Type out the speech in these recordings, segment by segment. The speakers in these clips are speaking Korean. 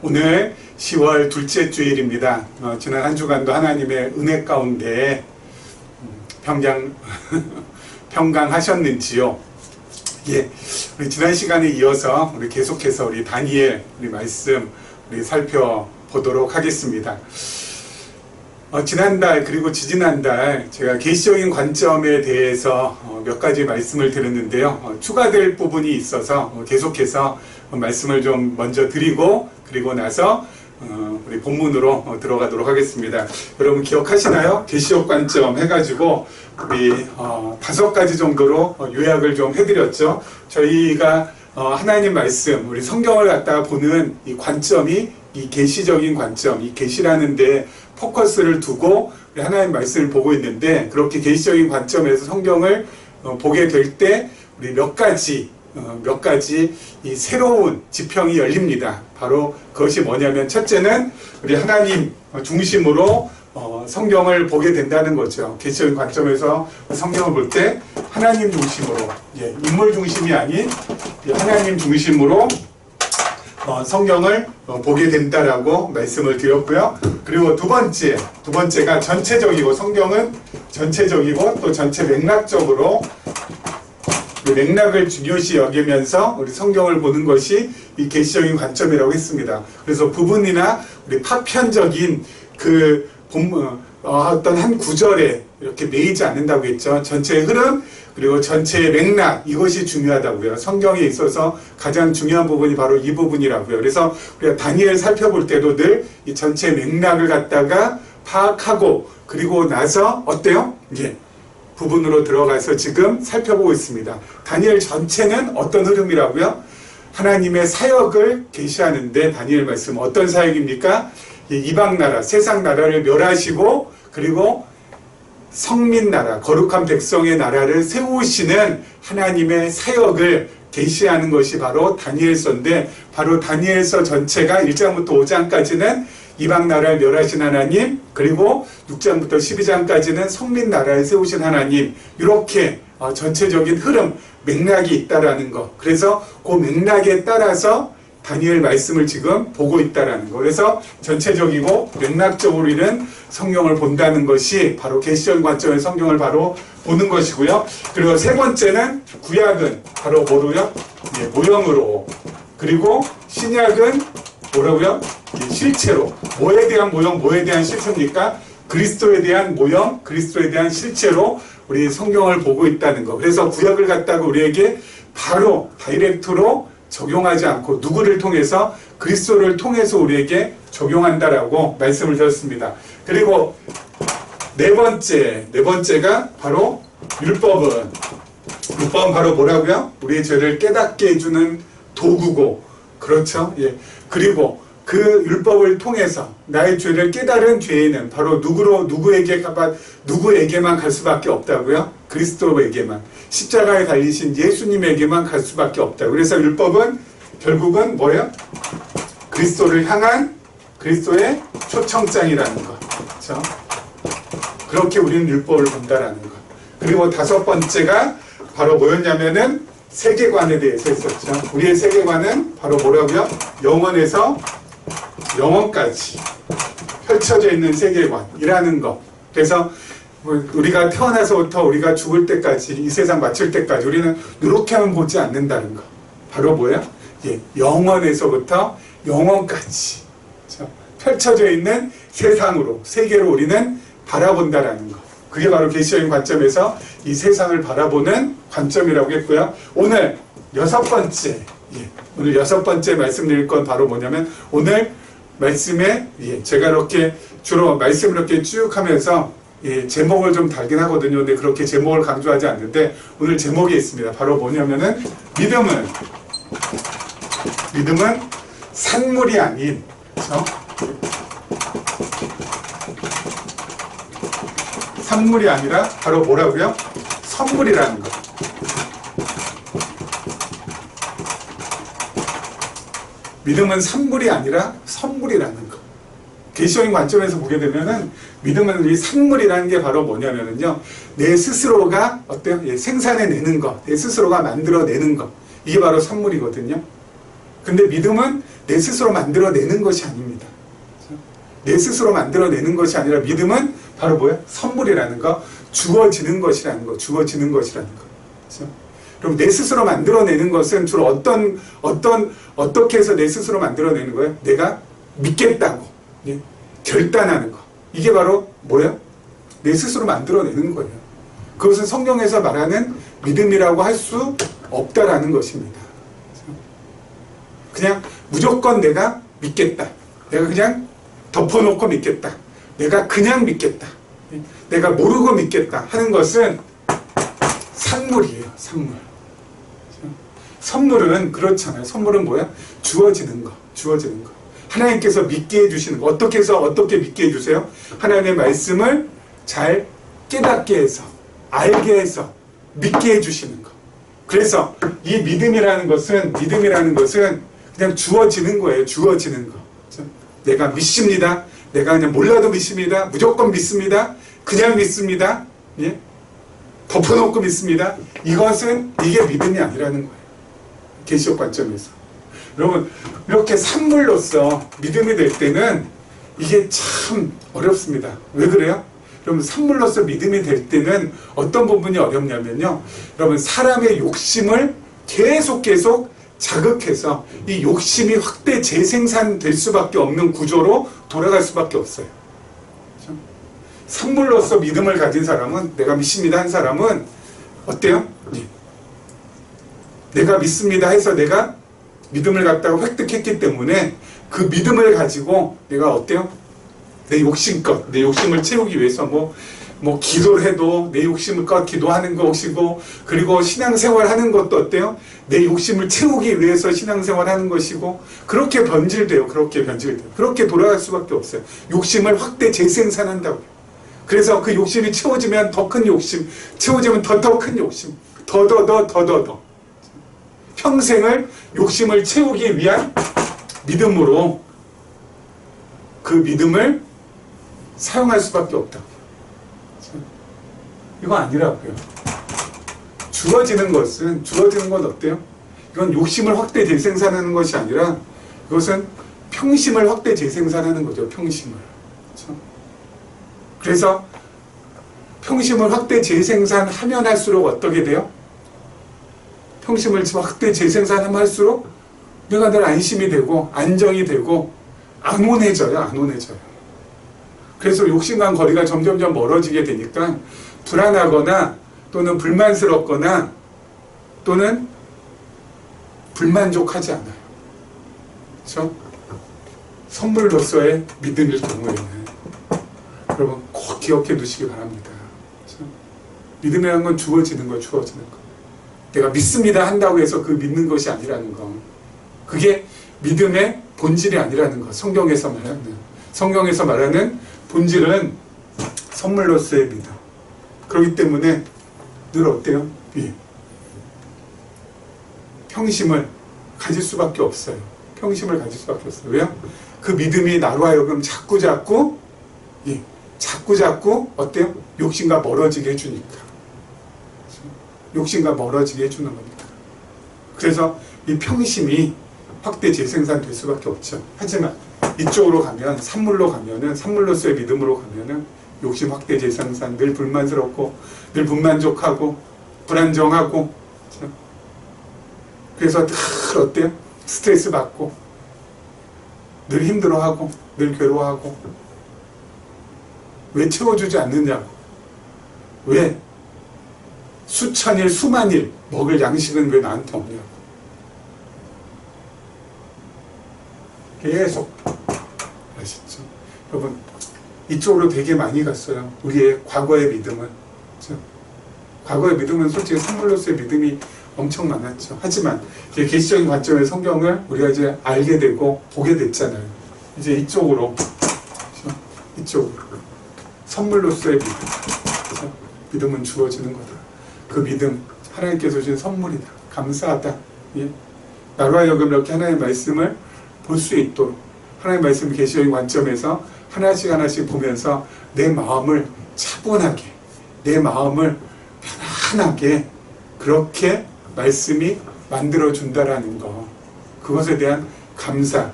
오늘 10월 둘째 주일입니다. 지난 한 주간도 하나님의 은혜 가운데 평강하셨는지요? 예, 우리 지난 시간에 이어서 우리 계속해서 우리 다니엘 우리 말씀 우리 살펴보도록 하겠습니다. 지난달 그리고 지지난달 제가 계시적인 관점에 대해서 몇 가지 말씀을 드렸는데요. 추가될 부분이 있어서 계속해서 말씀을 좀 먼저 드리고 그리고 나서 우리 본문으로 들어가도록 하겠습니다. 여러분 기억하시나요? 계시적 관점 해가지고 우리 5가지 정도로 요약을 좀 해드렸죠. 저희가 하나님 말씀, 우리 성경을 갖다가 보는 이 관점이 이 계시적인 관점, 이 계시라는 데 포커스를 두고 우리 하나님 말씀을 보고 있는데, 그렇게 계시적인 관점에서 성경을 보게 될 때 우리 몇 가지 이 새로운 지평이 열립니다. 바로 그것이 뭐냐면, 첫째는 우리 하나님 중심으로 성경을 보게 된다는 거죠. 계시적인 관점에서 성경을 볼 때 하나님 중심으로, 인물 중심이 아닌 하나님 중심으로 성경을 보게 된다라고 말씀을 드렸고요. 그리고 두 번째가 전체적이고, 성경은 전체적이고 또 전체 맥락적으로 맥락을 중요시 여기면서 우리 성경을 보는 것이 이 계시적인 관점이라고 했습니다. 그래서 부분이나 우리 파편적인 그 어떤 한 구절에 이렇게 매이지 않는다고 했죠. 전체의 흐름 그리고 전체의 맥락, 이것이 중요하다고요. 성경에 있어서 가장 중요한 부분이 바로 이 부분이라고요. 그래서 우리가 다니엘 살펴볼 때도 늘 이 전체 맥락을 갖다가 파악하고 그리고 나서 어때요? 부분으로 들어가서 지금 살펴보고 있습니다. 다니엘 전체는 어떤 흐름이라고요? 하나님의 사역을 계시하는데, 다니엘 말씀 어떤 사역입니까? 이방 나라, 세상 나라를 멸하시고 그리고 성민 나라, 거룩한 백성의 나라를 세우시는 하나님의 사역을 계시하는 것이 바로 다니엘서인데, 바로 다니엘서 전체가 1장부터 5장까지는 이방 나라를 멸하신 하나님, 그리고 6장부터 12장까지는 성민 나라를 세우신 하나님, 이렇게 전체적인 흐름, 맥락이 있다라는 것. 그래서 그 맥락에 따라서 다니엘 말씀을 지금 보고 있다라는 거. 그래서 전체적이고 맥락적으로 우리는 성경을 본다는 것이 바로 계시적 관점의 성경을 바로 보는 것이고요. 그리고 세 번째는 구약은 바로 뭐로요? 모형으로. 그리고 신약은 뭐라고요? 실체로. 뭐에 대한 모형, 뭐에 대한 실체입니까? 그리스도에 대한 모형, 그리스도에 대한 실체로 우리 성경을 보고 있다는 거. 그래서 구약을 갖다가 우리에게 바로 다이렉트로 적용하지 않고 누구를 통해서? 그리스도를 통해서 우리에게 적용한다라고 말씀을 드렸습니다. 그리고 네 번째가 바로 율법은 바로 뭐라고요? 우리의 죄를 깨닫게 해주는 도구고, 그렇죠? 그리고 그 율법을 통해서 나의 죄를 깨달은 죄인은 바로 누구에게만 갈 수밖에 없다고요? 그리스도에게만, 십자가에 달리신 예수님에게만 갈 수밖에 없다고. 그래서 율법은 결국은 뭐예요? 그리스도를 향한 그리스도의 초청장이라는 것. 그렇죠? 그렇게 우리는 율법을 본다라는 것. 그리고 다섯 번째가 바로 뭐였냐면은 세계관에 대해서 했었죠. 우리의 세계관은 바로 뭐라고요? 영원에서 영원까지 펼쳐져 있는 세계관이라는 것. 그래서 우리가 태어나서부터 우리가 죽을 때까지, 이 세상 마칠 때까지 우리는 이렇게만 보지 않는다는 것. 바로 뭐야? 영원에서부터 영원까지, 그렇죠? 펼쳐져 있는 세상으로, 세계로 우리는 바라본다라는 것. 그게 바로 계시적인 관점에서 이 세상을 바라보는 관점이라고 했고요. 오늘 여섯 번째 말씀드릴 건 바로 뭐냐면, 오늘 말씀에 제가 이렇게 주로 말씀을 이렇게 쭉 하면서 제목을 좀 달긴 하거든요. 근데 그렇게 제목을 강조하지 않는데, 오늘 제목이 있습니다. 바로 뭐냐면은 믿음은 산물이 아닌, 그렇죠? 산물이 아니라 바로 뭐라고요? 선물이라는 것. 믿음은 산물이 아니라 선물이라는 것. 계시적인 관점에서 보게 되면은 믿음은 이 산물이라는 게 바로 뭐냐면은요, 내 스스로가 어때요? 생산해내는 것, 내 스스로가 만들어내는 것, 이게 바로 산물이거든요. 근데 믿음은 내 스스로 만들어내는 것이 아닙니다. 내 스스로 만들어내는 것이 아니라 믿음은 바로 뭐야? 선물이라는 거, 주어지는 것이라는 거, 주어지는 것이라는 거. 그렇죠? 그럼 내 스스로 만들어내는 것은 주로 어떻게 해서 내 스스로 만들어내는 거예요? 내가 믿겠다고, 예? 결단하는 거. 이게 바로 뭐예요? 내 스스로 만들어내는 거예요. 그것은 성경에서 말하는 믿음이라고 할 수 없다라는 것입니다. 그냥 무조건 내가 믿겠다. 내가 그냥 덮어놓고 믿겠다. 내가 그냥 믿겠다. 내가 모르고 믿겠다 하는 것은 산물이에요. 산물. 선물은 그렇잖아요. 선물은 뭐야? 주어지는 거. 주어지는 거. 하나님께서 믿게 해주시는 거. 어떻게 해서 어떻게 믿게 해주세요? 하나님의 말씀을 잘 깨닫게 해서, 알게 해서, 믿게 해주시는 거. 그래서 이 믿음이라는 것은 그냥 주어지는 거예요. 주어지는 거. 내가 믿습니다. 내가 그냥 몰라도 믿습니다. 무조건 믿습니다. 그냥 믿습니다. 예? 덮어놓고 믿습니다. 이게 믿음이 아니라는 거예요. 계시록 관점에서. 여러분, 이렇게 산물로서 믿음이 될 때는 이게 참 어렵습니다. 왜 그래요? 여러분, 산물로서 믿음이 될 때는 어떤 부분이 어렵냐면요. 여러분, 사람의 욕심을 계속 자극해서 이 욕심이 확대 재생산될 수밖에 없는 구조로 돌아갈 수밖에 없어요. 그렇죠? 산물로서 믿음을 가진 사람은, 내가 믿습니다 한 사람은 어때요? 내가 믿습니다 해서 내가 믿음을 갖다가 획득했기 때문에 그 믿음을 가지고 내가 어때요? 내 욕심껏, 내 욕심을 채우기 위해서 뭐 기도를 해도 내 욕심을 기도하는 것이고, 그리고 신앙생활 하는 것도 어때요? 내 욕심을 채우기 위해서 신앙생활 하는 것이고, 그렇게 변질돼요. 그렇게 돌아갈 수밖에 없어요. 욕심을 확대 재생산한다고요. 그래서 그 욕심이 채워지면 더 큰 욕심, 채워지면 더 큰 욕심, 더. 평생을 욕심을 채우기 위한 믿음으로 그 믿음을 사용할 수밖에 없다. 이거 아니라고요. 주어지는 건 어때요? 이건 욕심을 확대 재생산하는 것이 아니라 이것은 평심을 확대 재생산하는 거죠. 평심을. 그렇죠? 그래서 평심을 확대 재생산하면 할수록 어떻게 돼요? 평심을 확대 재생산하면 할수록 내가 늘 안심이 되고 안정이 되고 안온해져요. 그래서 욕심과 거리가 점점 멀어지게 되니까 불안하거나 또는 불만스럽거나 또는 불만족하지 않아요. 그렇죠? 선물로서의 믿음일 경우에는 여러분 꼭 기억해 두시기 바랍니다. 그렇죠? 믿음이라는 건 주어지는 거예요. 내가 믿습니다 한다고 해서 그 믿는 것이 아니라는 거. 그게 믿음의 본질이 아니라는 거. 성경에서 말하는 본질은 선물로서의 믿음. 그렇기 때문에 늘 어때요? 평심을 가질 수밖에 없어요. 왜요? 그 믿음이 나로 하여금 자꾸 어때요? 욕심과 멀어지게 해주니까. 욕심과 멀어지게 해주는 겁니다. 그래서 이 평심이 확대 재생산될 수밖에 없죠. 하지만 이쪽으로 가면, 산물로서의 믿음으로 가면은 욕심 확대 재생산, 늘 불만스럽고, 늘 불만족하고, 불안정하고, 그렇죠? 그래서 늘 어때요? 스트레스 받고, 늘 힘들어하고, 늘 괴로워하고. 왜 채워주지 않느냐고. 왜? 수천일, 수만일 먹을 양식은 왜 나한테 없냐고. 계속. 아시죠? 여러분, 이쪽으로 되게 많이 갔어요. 우리의 과거의 믿음은. 그렇죠? 과거의 믿음은 솔직히 선물로서의 믿음이 엄청 많았죠. 하지만 이제 계시적인 관점의 성경을 우리가 이제 알게 되고 보게 됐잖아요. 이제 이쪽으로. 그렇죠? 이쪽으로. 선물로서의 믿음. 그렇죠? 믿음은 주어지는 거다. 그 믿음, 하나님께서 주신 선물이다. 감사하다. 예? 나로 하여금 이렇게 하나님의 말씀을 볼 수 있도록, 하나님의 말씀 계시적인 관점에서 하나씩 보면서 내 마음을 차분하게, 내 마음을 편안하게 그렇게 말씀이 만들어준다라는 거. 그것에 대한 감사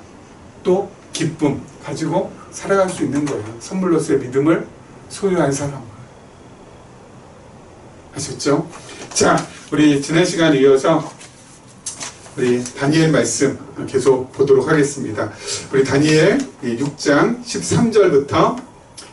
또 기쁨 가지고 살아갈 수 있는 거예요. 선물로서의 믿음을 소유한 사람. 아셨죠? 자, 우리 지난 시간에 이어서 우리 다니엘 말씀 계속 보도록 하겠습니다. 우리 다니엘 6장 13절부터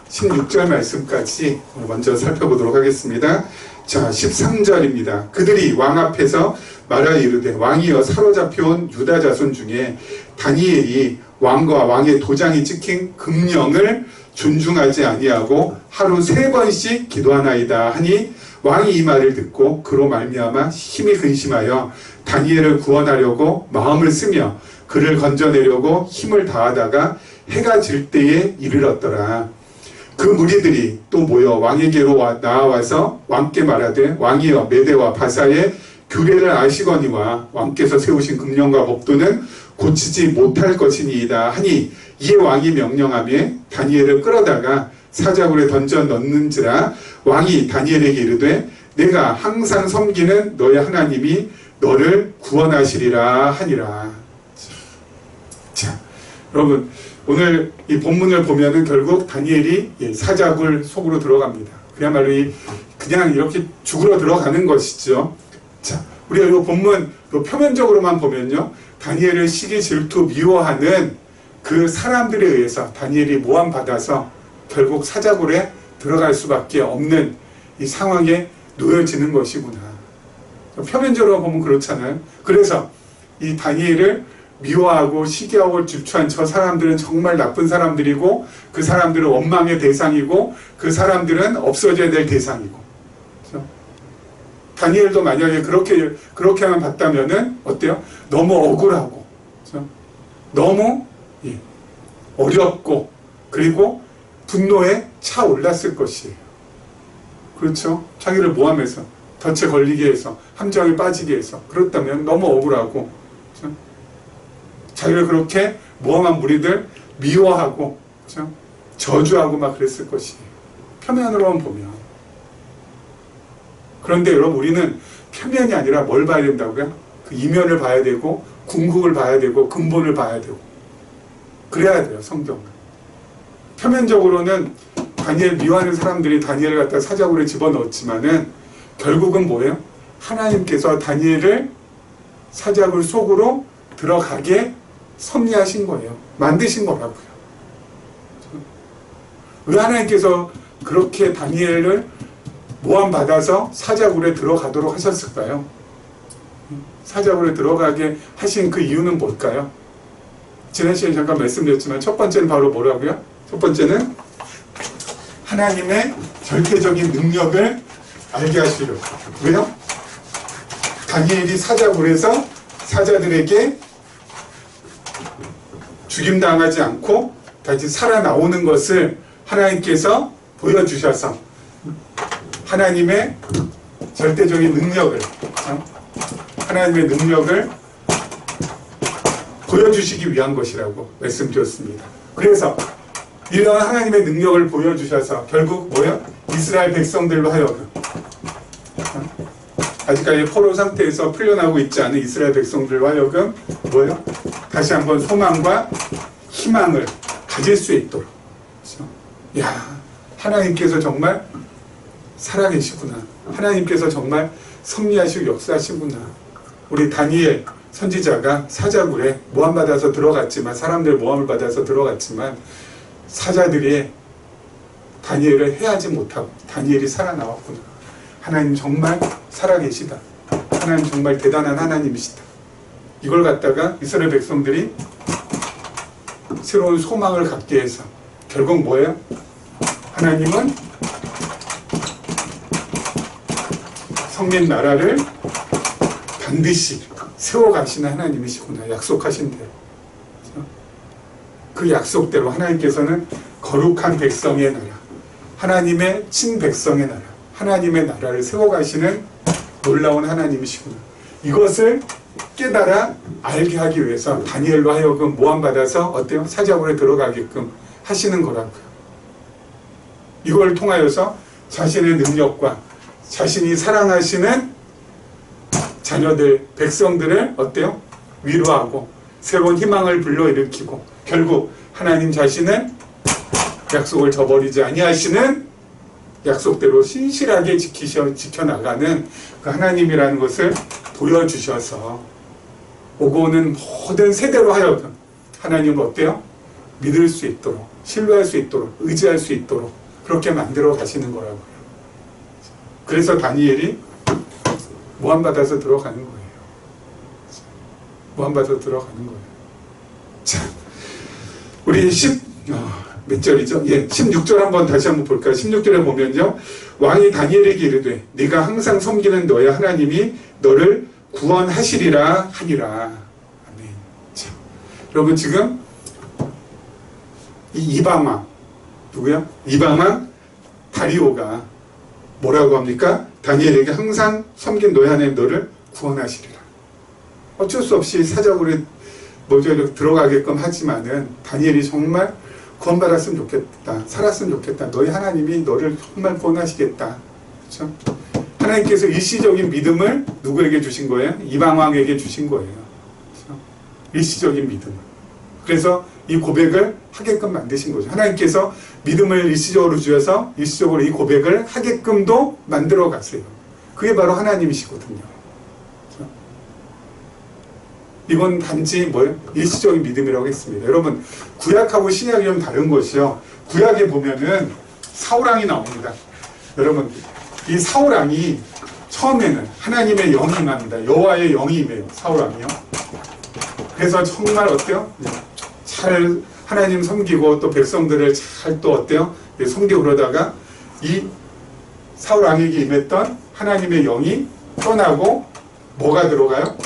16절 말씀까지 먼저 살펴보도록 하겠습니다. 자, 13절입니다. 그들이 왕 앞에서 말하여 이르되 왕이여 사로잡혀온 유다 자손 중에 다니엘이 왕과 왕의 도장이 찍힌 금령을 존중하지 아니하고 하루 3번씩 기도하나이다 하니 왕이 이 말을 듣고 그로 말미암아 힘이 근심하여 다니엘을 구원하려고 마음을 쓰며 그를 건져내려고 힘을 다하다가 해가 질 때에 이르렀더라. 그 무리들이 또 모여 왕에게로 나아와서 왕께 말하되 왕이여 메대와 바사의 규례를 아시거니와 왕께서 세우신 금령과 법도는 고치지 못할 것이니이다 하니 이에 왕이 명령하며 다니엘을 끌어다가 사자굴에 던져 넣는지라. 왕이 다니엘에게 이르되 내가 항상 섬기는 너의 하나님이 너를 구원하시리라 하니라. 자, 여러분 오늘 이 본문을 보면은 결국 다니엘이 사자굴 속으로 들어갑니다. 그야말로 그냥 이렇게 죽으러 들어가는 것이죠. 자, 우리가 이 본문 표면적으로만 보면요, 다니엘을 시기, 질투, 미워하는 그 사람들에 의해서 다니엘이 모함받아서 결국 사자굴에 들어갈 수밖에 없는 이 상황에 놓여지는 것이구나. 표면적으로 보면 그렇잖아요. 그래서 이 다니엘을 미워하고 시기하고 질투한 저 사람들은 정말 나쁜 사람들이고 그 사람들은 원망의 대상이고 그 사람들은 없어져야 될 대상이고. 그렇죠? 다니엘도 만약에 그렇게만 봤다면은 어때요? 너무 억울하고, 그렇죠? 너무 어렵고 그리고 분노에 차올랐을 것이에요. 그렇죠? 자기를 모함해서 덫에 걸리게 해서 함정에 빠지게 해서 그렇다면 너무 억울하고, 그렇죠? 자기를 그렇게 모함한 무리들 미워하고, 그렇죠? 저주하고 막 그랬을 것이에요. 표면으로만 보면. 그런데 여러분 우리는 표면이 아니라 뭘 봐야 된다고요? 그 이면을 봐야 되고 궁극을 봐야 되고 근본을 봐야 되고 그래야 돼요. 성경은. 표면적으로는 다니엘 미워하는 사람들이 다니엘을 갖다 사자굴에 집어넣었지만은 결국은 뭐예요? 하나님께서 다니엘을 사자굴 속으로 들어가게 섭리하신 거예요. 만드신 거라고요. 왜 하나님께서 그렇게 다니엘을 모함받아서 사자굴에 들어가도록 하셨을까요? 사자굴에 들어가게 하신 그 이유는 뭘까요? 지난 시간에 잠깐 말씀드렸지만 첫 번째는 바로 뭐라고요? 첫 번째는 하나님의 절대적인 능력을 알게 하시려고. 왜요? 다니엘이 사자굴에서 사자들에게 죽임당하지 않고 다시 살아나오는 것을 하나님께서 보여주셔서 하나님의 절대적인 능력을, 하나님의 능력을 보여주시기 위한 것이라고 말씀드렸습니다. 그래서 이런 하나님의 능력을 보여주셔서 결국 뭐예요? 이스라엘 백성들로 하여금 아직까지 포로 상태에서 풀려나고 있지 않은 이스라엘 백성들로 하여금 뭐예요? 다시 한번 소망과 희망을 가질 수 있도록. 그렇죠? 야, 하나님께서 정말 살아계시구나. 하나님께서 정말 섭리하시고 역사하시구나. 우리 다니엘 선지자가 사자굴에 모함받아서 들어갔지만, 사람들 모함을 받아서 들어갔지만 사자들이 다니엘을 해하지 못하고 다니엘이 살아나왔구나. 하나님 정말 살아계시다. 하나님 정말 대단한 하나님이시다. 이걸 갖다가 이스라엘 백성들이 새로운 소망을 갖게 해서 결국 뭐예요? 하나님은 성민 나라를 반드시 세워가시는 하나님이시구나. 약속하신대요. 그 약속대로 하나님께서는 거룩한 백성의 나라, 하나님의 친백성의 나라, 하나님의 나라를 세워가시는 놀라운 하나님이시구나. 이것을 깨달아 알게 하기 위해서 다니엘로 하여금 모함받아서 어때요? 사자굴에 들어가게끔 하시는 거라고요. 이걸 통하여서 자신의 능력과 자신이 사랑하시는 자녀들, 백성들을 어때요? 위로하고 새로운 희망을 불러일으키고 결국 하나님 자신은 약속을 저버리지 아니하시는 약속대로 신실하게 지켜나가는 그 하나님이라는 것을 보여주셔서 오고 오는 모든 세대로 하여금 하나님을 어때요? 믿을 수 있도록, 신뢰할 수 있도록, 의지할 수 있도록 그렇게 만들어 가시는 거라고요. 그래서 다니엘이 모함받아서 들어가는 거예요. 모함받아서 들어가는 거예요. 자, 우리 몇 절이죠? 예, 16절 한번 다시 한번 볼까요? 16절에 보면요. 왕이 다니엘에게 이르되 네가 항상 섬기는 너의 하나님이 너를 구원하시리라 하니라. 아멘. 자, 여러분 지금 이 이방왕 누구야? 이방왕 다리오가 뭐라고 합니까? 다니엘에게 항상 섬긴 너의 하나님 너를 구원하시리라. 어쩔 수 없이 사적으로 이렇게 들어가게끔 하지만은 다니엘이 정말 구원받았으면 좋겠다. 살았으면 좋겠다. 너희 하나님이 너를 정말 구원하시겠다. 그렇죠? 하나님께서 일시적인 믿음을 누구에게 주신 거예요? 이방왕에게 주신 거예요. 그렇죠? 일시적인 믿음을. 그래서 이 고백을 하게끔 만드신 거죠. 하나님께서 믿음을 일시적으로 주셔서 일시적으로 이 고백을 하게끔도 만들어 가세요. 그게 바로 하나님이시거든요. 그렇죠? 이건 단지 뭐예요? 일시적인 믿음이라고 했습니다. 여러분 구약하고 신약이 좀 다른 것이요. 구약에 보면은 사울왕이 나옵니다. 여러분 이 사울왕이 처음에는 하나님의 영이 임합니다. 여호와의 영이 임해요. 사울왕이요. 그래서 정말 어때요? 잘 하나님 섬기고 또 백성들을 잘 또 어때요? 섬기고 그러다가 이 사울왕에게 임했던 하나님의 영이 떠나고 뭐가 들어가요?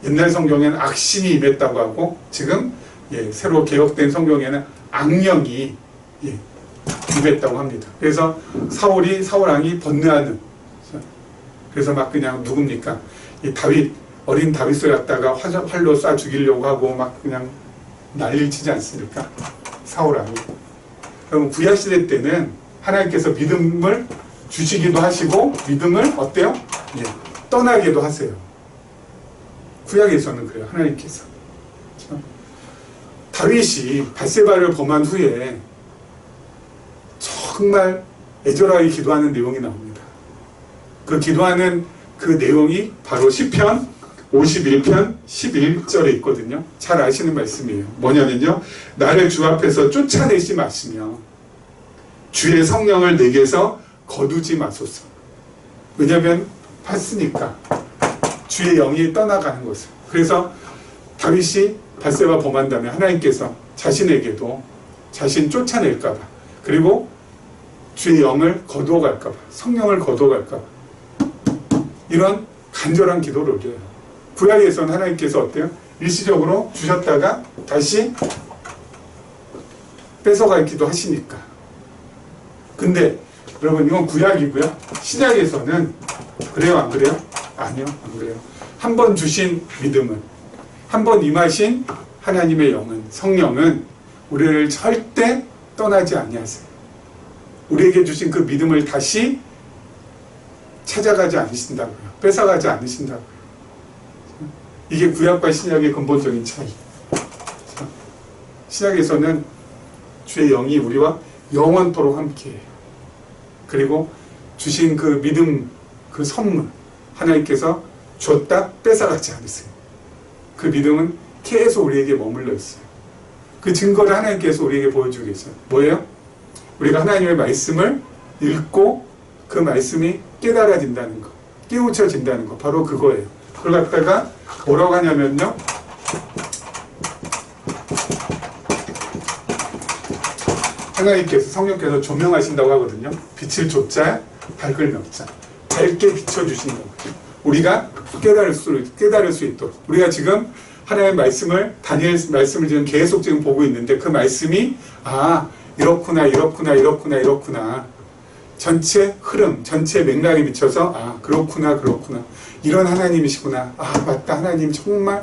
옛날 성경에는 악신이 임했다고 하고 지금 새로 개혁된 성경에는 악령이 임했다고 합니다. 그래서 사울왕이 번뇌하는, 그래서 막 그냥 누굽니까? 이 어린 다윗을 갖다가 활로 쏴 죽이려고 하고 막 그냥 난리를 치지 않습니까? 사울왕이. 그럼 구약시대 때는 하나님께서 믿음을 주시기도 하시고 믿음을 어때요? 떠나기도 하세요. 구약에서는 그래요. 하나님께서. 그렇죠? 다윗이 밧세바를 범한 후에 정말 애절하게 기도하는 내용이 나옵니다. 그 기도하는 그 내용이 바로 시편 51편 11절에 있거든요. 잘 아시는 말씀이에요. 뭐냐면요. 나를 주 앞에서 쫓아내지 마시며 주의 성령을 내게서 거두지 마소서. 왜냐하면 봤으니까 주의 영이 떠나가는 것을. 그래서 다윗이 밧세바 범한다면 하나님께서 자신에게도 자신 쫓아낼까봐 그리고 주의 영을 거두어갈까봐 성령을 거두어갈까봐 이런 간절한 기도를 올려요. 구약에서는 하나님께서 어때요? 일시적으로 주셨다가 다시 뺏어가기도 하시니까. 근데 여러분 이건 구약이고요. 신약에서는 그래요 안 그래요? 아니요 안 그래요. 한 번 주신 믿음은, 한 번 임하신 하나님의 영은, 성령은 우리를 절대 떠나지 아니하세요. 우리에게 주신 그 믿음을 다시 찾아가지 않으신다고요. 뺏어가지 않으신다고요. 이게 구약과 신약의 근본적인 차이. 신약에서는 주의 영이 우리와 영원토록 함께해요. 그리고 주신 그 믿음, 그 선물 하나님께서 줬다 뺏어가지 않으세요. 그 믿음은 계속 우리에게 머물러 있어요. 그 증거를 하나님께서 우리에게 보여주고 계세요. 뭐예요? 우리가 하나님의 말씀을 읽고 그 말씀이 깨달아진다는 것, 깨우쳐진다는 것, 바로 그거예요. 그걸 갖다가 뭐라고 하냐면요. 하나님께서, 성령께서 조명하신다고 하거든요. 빛을 줬자 밝을 명자, 밝게 비춰주신다고. 우리가 깨달을 수 있도록. 우리가 지금 하나님의 말씀을, 다니엘 말씀을 지금 계속 지금 보고 있는데 그 말씀이 이렇구나 전체 흐름, 전체 맥락에 비춰서 그렇구나 이런 하나님이시구나. 맞다, 하나님 정말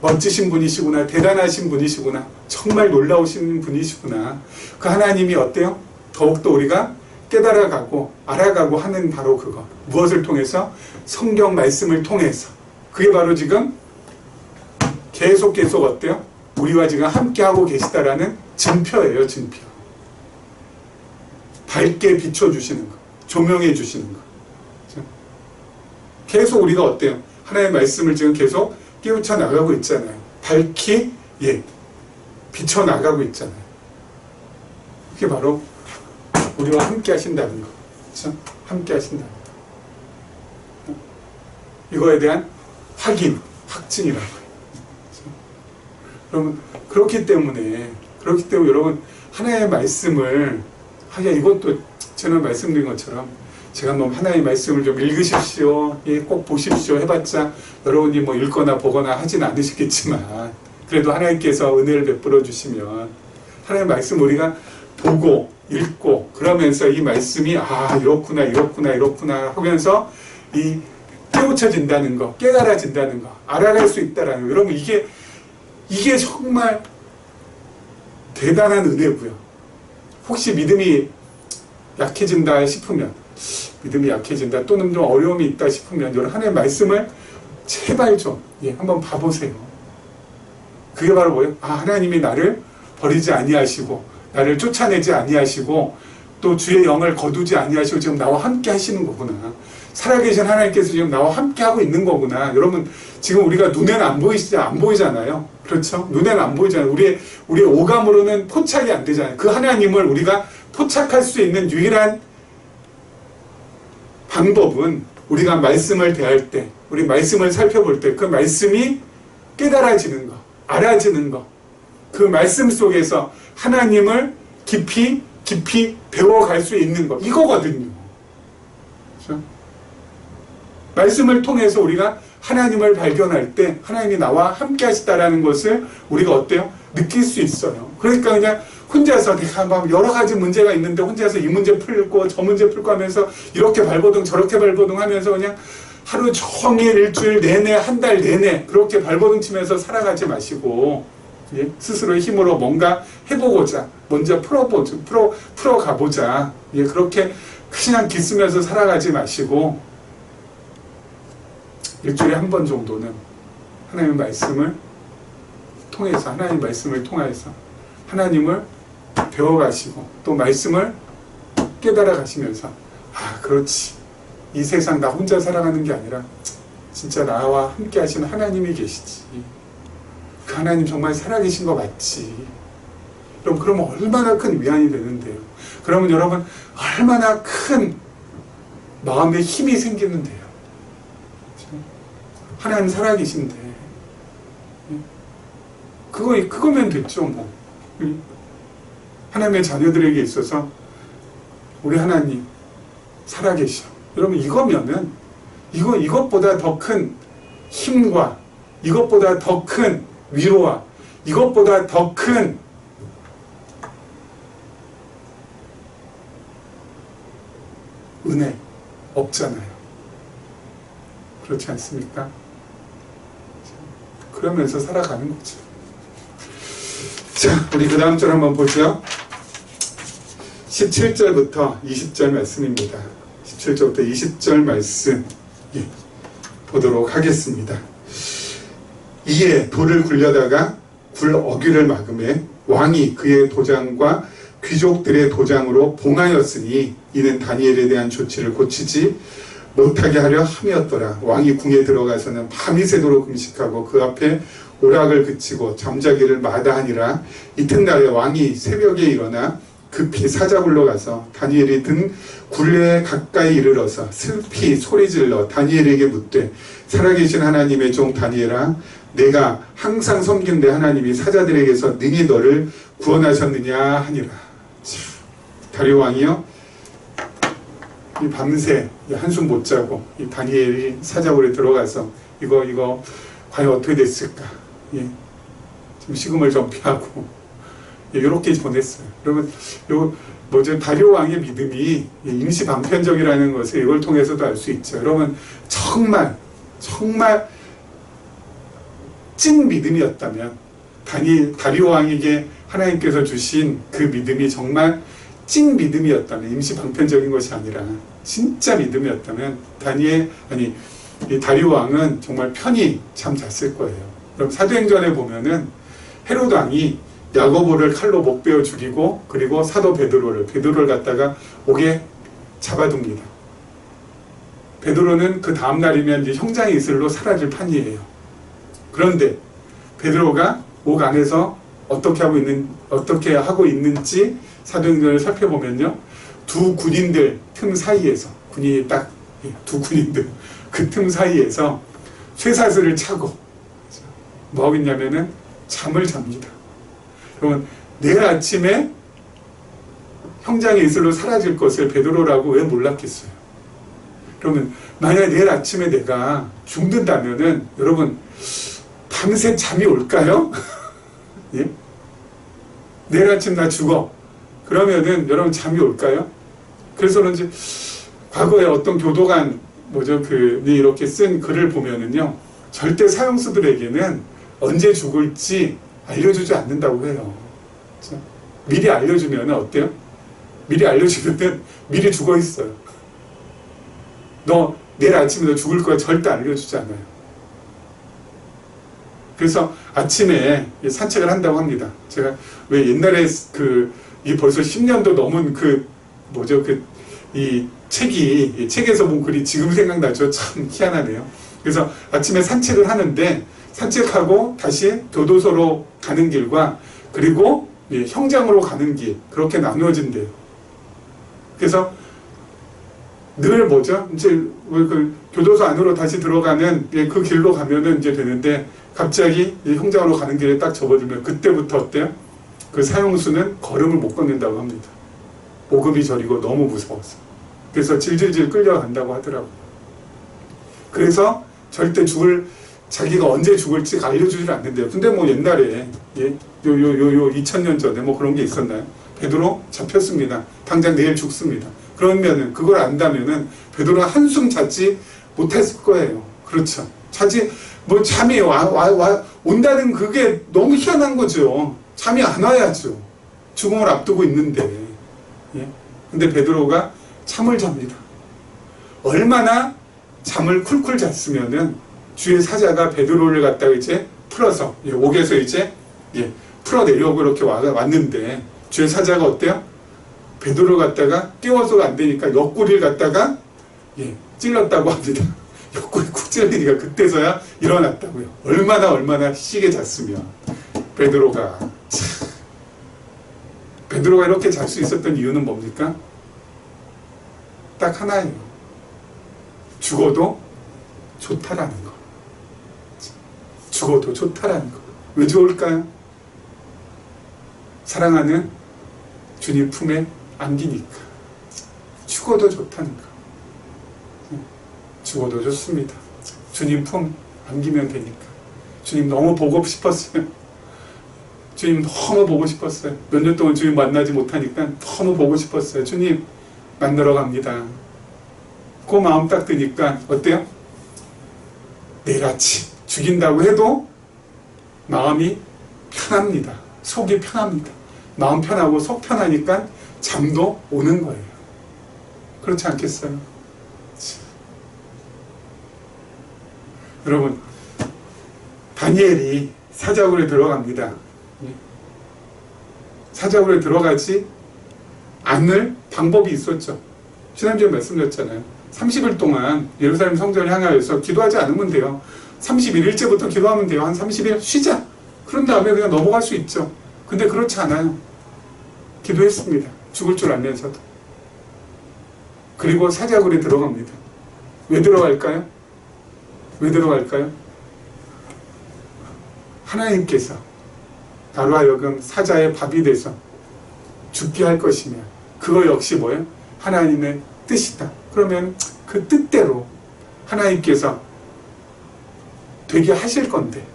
멋지신 분이시구나, 대단하신 분이시구나, 정말 놀라우신 분이시구나. 그 하나님이 어때요? 더욱더 우리가 깨달아가고 알아가고 하는 바로 그거. 무엇을 통해서? 성경 말씀을 통해서. 그게 바로 지금 계속 어때요? 우리와 지금 함께하고 계시다라는 증표예요, 증표. 밝게 비춰주시는 거, 조명해 주시는 거. 계속 우리가 어때요? 하나님의 말씀을 지금 계속 깨우쳐 나가고 있잖아요. 밝히, 비춰 나가고 있잖아요. 그게 바로 우리와 함께 하신다는 거. 그렇죠? 함께 하신다는 거. 이거에 대한 확인, 확증이라고 해요. 그렇죠? 그렇기 때문에 여러분, 하나님의 말씀을, 이것도 제가 말씀드린 것처럼, 제가 뭐 하나님의 말씀을 좀 읽으십시오, 꼭 보십시오 해봤자 여러분이 뭐 읽거나 보거나 하진 않으시겠지만, 그래도 하나님께서 은혜를 베풀어 주시면 하나님의 말씀 우리가 보고 읽고 그러면서 이 말씀이 이렇구나 하면서 이 깨우쳐진다는 거, 깨달아진다는 거, 알아갈 수 있다라는 거. 여러분, 이게 정말 대단한 은혜고요. 혹시 믿음이 약해진다 싶으면, 또는 좀 어려움이 있다 싶으면 여러분, 하나님의 말씀을 제발 좀 한번 봐보세요. 그게 바로 뭐예요? 하나님이 나를 버리지 아니하시고 나를 쫓아내지 아니하시고 또 주의 영을 거두지 아니하시고 지금 나와 함께 하시는 거구나. 살아계신 하나님께서 지금 나와 함께 하고 있는 거구나. 여러분, 지금 우리가 눈에는 안 보이잖아요. 그렇죠? 눈에는 안 보이잖아요. 우리의 오감으로는 포착이 안 되잖아요. 그 하나님을 우리가 포착할 수 있는 유일한 방법은 우리가 말씀을 대할 때, 우리 말씀을 살펴볼 때 그 말씀이 깨달아지는 거, 알아지는 거, 그 말씀 속에서 하나님을 깊이 배워갈 수 있는 거, 이거거든요. 그렇죠? 말씀을 통해서 우리가 하나님을 발견할 때 하나님이 나와 함께 하시다라는 것을 우리가 어때요? 느낄 수 있어요. 그러니까 그냥 혼자서 내가 막 여러 가지 문제가 있는데 혼자서 이 문제 풀고 저 문제 풀고 하면서 이렇게 발버둥 저렇게 발버둥 하면서 그냥 하루 종일 일주일 내내 한 달 내내 그렇게 발버둥 치면서 살아가지 마시고 스스로의 힘으로 뭔가 해보고자 먼저 풀어가보자. 그렇게 그냥 기쓰면서 살아가지 마시고 일주일에 한 번 정도는 하나님의 말씀을 통해서 하나님을 배워가시고 또 말씀을 깨달아 가시면서 그렇지, 이 세상 나 혼자 살아가는 게 아니라 진짜 나와 함께 하시는 하나님이 계시지, 그 하나님 정말 살아계신 거 맞지. 그러면 얼마나 큰 위안이 되는데요. 그러면 여러분 얼마나 큰 마음의 힘이 생기는데요. 하나님 살아계신데 그거면 됐죠. 뭐 하나님의 자녀들에게 있어서 우리 하나님 살아계셔. 여러분, 이거면은 이것보다 더 큰 힘과 이것보다 더 큰 위로와 이것보다 더 큰 은혜 없잖아요. 그렇지 않습니까? 그러면서 살아가는 거죠. 자, 우리 그 다음 절 한번 보죠. 17절부터 20절 말씀입니다. 17절부터 20절 말씀 보도록 하겠습니다. 이에 돌을 굴려다가 굴 어귀를 막음에 왕이 그의 도장과 귀족들의 도장으로 봉하였으니 이는 다니엘에 대한 조치를 고치지 못하게 하려 함이었더라. 왕이 궁에 들어가서는 밤이 새도록 금식하고 그 앞에 오락을 그치고 잠자기를 마다하니라. 이튿날에 왕이 새벽에 일어나 급히 사자굴로 가서 다니엘이 든 굴레에 가까이 이르러서 슬피 소리질러 다니엘에게 묻되 살아계신 하나님의 종 다니엘아, 내가 항상 섬긴 내 하나님이 사자들에게서 능히 너를 구원하셨느냐 하니라. 다리오 왕이요, 이 밤새 한숨 못 자고 이 다니엘이 사자굴에 들어가서 이거 과연 어떻게 됐을까, 지금 식음을 좀 피하고 이렇게 보냈어요. 여러분, 다리오 왕의 믿음이 임시 방편적이라는 것을 이걸 통해서도 알 수 있죠. 여러분, 정말 찐 믿음이었다면, 다리오 왕에게 하나님께서 주신 그 믿음이 정말 찐 믿음이었다면, 임시 방편적인 것이 아니라 진짜 믿음이었다면 이 다리오 왕은 정말 편히 잠 잤을 거예요. 그럼 사도행전에 보면은 헤롯 왕이 야고보를 칼로 목 베어 죽이고 그리고 사도 베드로를 갖다가 옥에 잡아둡니다. 베드로는 그 다음 날이면 이제 형장의 이슬로 사라질 판이에요. 그런데 베드로가 옥 안에서 어떻게 하고 있는지 사도행전을 살펴보면요, 두 군인들 틈 사이에서 군인이 딱 두 군인들 그 틈 사이에서 쇠사슬을 차고 뭐 하고 있냐면은 잠을 잡니다. 그러면 내일 아침에 형장의 이슬로 사라질 것을 베드로라고 왜 몰랐겠어요? 그러면 만약에 내일 아침에 내가 죽는다면은 여러분 밤새 잠이 올까요? 예? 내일 아침 나 죽어. 그러면은 여러분 잠이 올까요? 그래서 그런지 과거에 어떤 교도관 이렇게 쓴 글을 보면은요, 절대 사형수들에게는 언제 죽을지 알려주지 않는다고 해요. 그렇죠? 미리 알려주면 어때요? 미리 알려주면 미리 죽어 있어요. 너 내일 아침에 너 죽을 거야 절대 알려주지 않아요. 그래서 아침에 산책을 한다고 합니다. 제가 왜 옛날에 이 벌써 10년도 넘은 이 책에서 본 글이 지금 생각나죠. 참 희한하네요. 그래서 아침에 산책을 하는데 산책하고 다시 교도소로 가는 길과 그리고 형장으로 가는 길, 그렇게 나누어진대요. 그래서 늘 이제 그 교도소 안으로 다시 들어가는 그 길로 가면은 이제 되는데, 갑자기 형장으로 가는 길에 딱 접어들면 그때부터 어때요? 그 사형수는 걸음을 못 걷는다고 합니다. 오금이 저리고 너무 무서워서. 그래서 질질질 끌려간다고 하더라고요. 그래서 절대 자기가 언제 죽을지 알려주질 않는데요. 근데 뭐 옛날에 2000년 전에 뭐 그런 게 있었나요? 베드로 잡혔습니다. 당장 내일 죽습니다. 그러면은 그걸 안다면은 베드로가 한숨 자지 못했을 거예요. 그렇죠. 잠이 온다는 그게 너무 희한한 거죠. 잠이 안 와야죠. 죽음을 앞두고 있는데. 예? 근데 베드로가 잠을 잡니다. 얼마나 잠을 쿨쿨 잤으면은 주의 사자가 베드로를 갖다가 이제 풀어서 옥에서 이제 풀어내려고 이렇게 왔는데, 주의 사자가 어때요? 베드로를 갖다가 띄워서가 안 되니까 옆구리를 갖다가 찔렀다고 합니다. 옆구리 쿡 찔리니까 그때서야 일어났다고요. 얼마나 시게 잤으면. 베드로가 이렇게 잘 수 있었던 이유는 뭡니까? 딱 하나예요. 죽어도 좋다라는 거. 죽어도 좋다라는 거. 왜 좋을까요? 사랑하는 주님 품에 안기니까. 죽어도 좋다는 거. 죽어도 좋습니다. 주님 품 안기면 되니까. 주님 너무 보고 싶었어요. 주님 너무 보고 싶었어요. 몇 년 동안 주님 만나지 못하니까 너무 보고 싶었어요. 주님 만나러 갑니다. 그 마음 딱 드니까 어때요? 내일 아침 죽인다고 해도 마음이 편합니다. 속이 편합니다. 마음 편하고 속 편하니까 잠도 오는 거예요. 그렇지 않겠어요? 여러분, 다니엘이 사자굴에 들어갑니다. 사자굴에 들어가지 않을 방법이 있었죠. 지난주에 말씀드렸잖아요. 30일 동안 예루살렘 성전을 향하여서 기도하지 않으면 돼요. 31일째부터 기도하면 돼요. 한 30일 쉬자. 그런 다음에 그냥 넘어갈 수 있죠. 근데 그렇지 않아요. 기도했습니다. 죽을 줄 알면서도. 그리고 사자굴에 들어갑니다. 왜 들어갈까요? 하나님께서 나로 하여금 사자의 밥이 돼서 죽게 할 것이며, 그거 역시 뭐예요? 하나님의 뜻이다. 그러면 그 뜻대로 하나님께서 되게 하실 건데,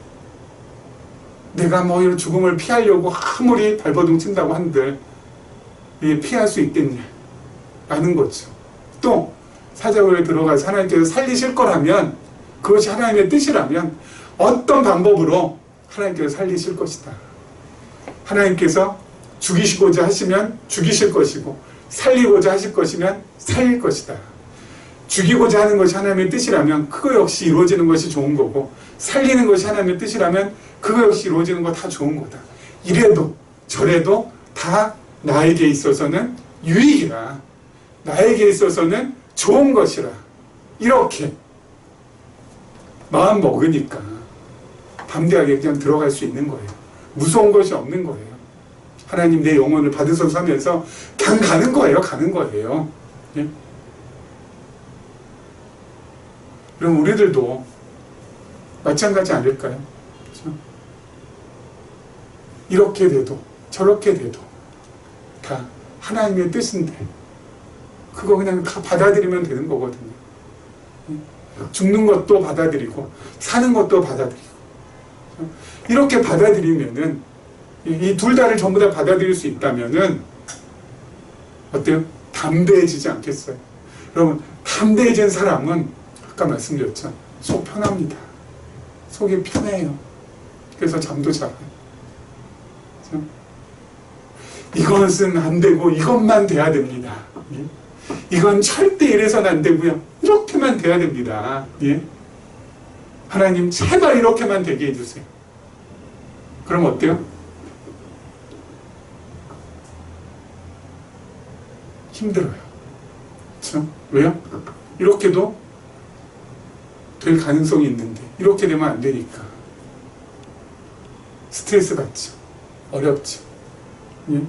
내가 뭐 이런 죽음을 피하려고 아무리 발버둥 친다고 한들 피할 수 있겠냐 라는 거죠. 또 사자굴에 들어가서 하나님께서 살리실 거라면, 그것이 하나님의 뜻이라면 어떤 방법으로 하나님께서 살리실 것이다. 하나님께서 죽이시고자 하시면 죽이실 것이고, 살리고자 하실 것이면 살릴 것이다. 죽이고자 하는 것이 하나님의 뜻이라면 그거 역시 이루어지는 것이 좋은 거고, 살리는 것이 하나님의 뜻이라면 그거 역시 이루어지는 거 다 좋은 거다. 이래도 저래도 다 나에게 있어서는 유익이라, 나에게 있어서는 좋은 것이라, 이렇게 마음 먹으니까 담대하게 그냥 들어갈 수 있는 거예요. 무서운 것이 없는 거예요. 하나님 내 영혼을 받으소서 하면서 그냥 가는 거예요. 가는 거예요. 예? 그럼 우리들도 마찬가지 아닐까요? 그렇죠? 이렇게 돼도 저렇게 돼도 다 하나님의 뜻인데 그거 그냥 다 받아들이면 되는 거거든요. 죽는 것도 받아들이고 사는 것도 받아들이고, 이렇게 받아들이면은, 이 둘 다를 전부 다 받아들일 수 있다면은 어때요? 담대해지지 않겠어요? 여러분, 담대해진 사람은 아까 말씀드렸죠. 속 편합니다. 속이 편해요. 그래서 잠도 잘 와요. 그렇죠? 이것은 안 되고 이것만 돼야 됩니다. 예? 이건 절대 이래서는 안 되고요. 이렇게만 돼야 됩니다. 예? 하나님 제발 이렇게만 되게 해주세요. 그럼 어때요? 힘들어요. 그렇죠? 왜요? 이렇게도 될 가능성이 있는데 이렇게 되면 안 되니까 스트레스 받죠. 어렵죠. 예?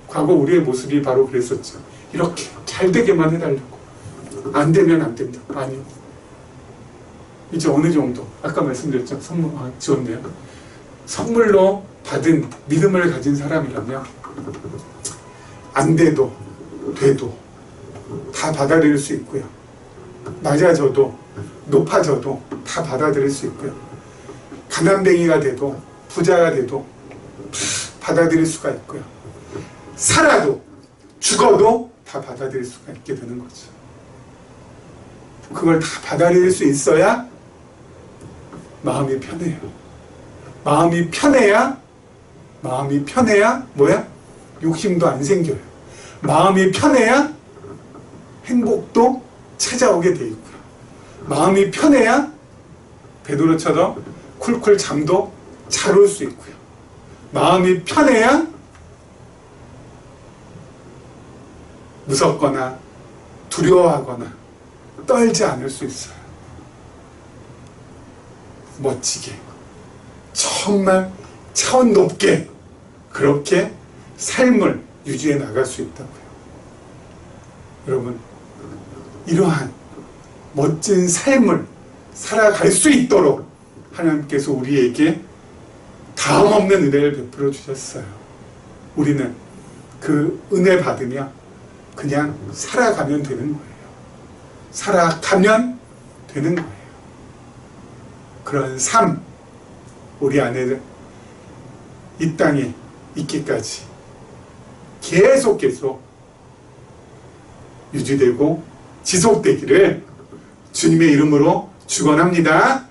과거 우리의 모습이 바로 그랬었죠. 이렇게 잘 되게만 해달라고. 안 되면 안 된다. 아니요. 이제 어느 정도, 아까 말씀드렸죠. 선물, 지웠네요. 선물로 받은 믿음을 가진 사람이라면 안 돼도 돼도 다 받아들일 수 있고요. 낮아져도 높아져도 다 받아들일 수 있고요. 가난뱅이가 돼도 부자가 돼도 다 받아들일 수가 있고요. 살아도 죽어도 다 받아들일 수가 있게 되는 거죠. 그걸 다 받아들일 수 있어야 마음이 편해요. 마음이 편해야 뭐야? 욕심도 안 생겨요. 마음이 편해야 행복도 찾아오게 돼 있고요. 마음이 편해야 베드로처럼 쿨쿨 잠도 잘 올 수 있고요. 마음이 편해야 무섭거나 두려워하거나 떨지 않을 수 있어요. 멋지게, 정말 차원 높게 그렇게 삶을 유지해 나갈 수 있다고요. 여러분, 이러한 멋진 삶을 살아갈 수 있도록 하나님께서 우리에게 다함없는 은혜를 베풀어 주셨어요. 우리는 그 은혜 받으며 그냥 살아가면 되는 거예요. 살아가면 되는 거예요. 그런 삶, 우리 안에 이 땅에 있기까지 계속 유지되고 지속되기를 주님의 이름으로 축원합니다.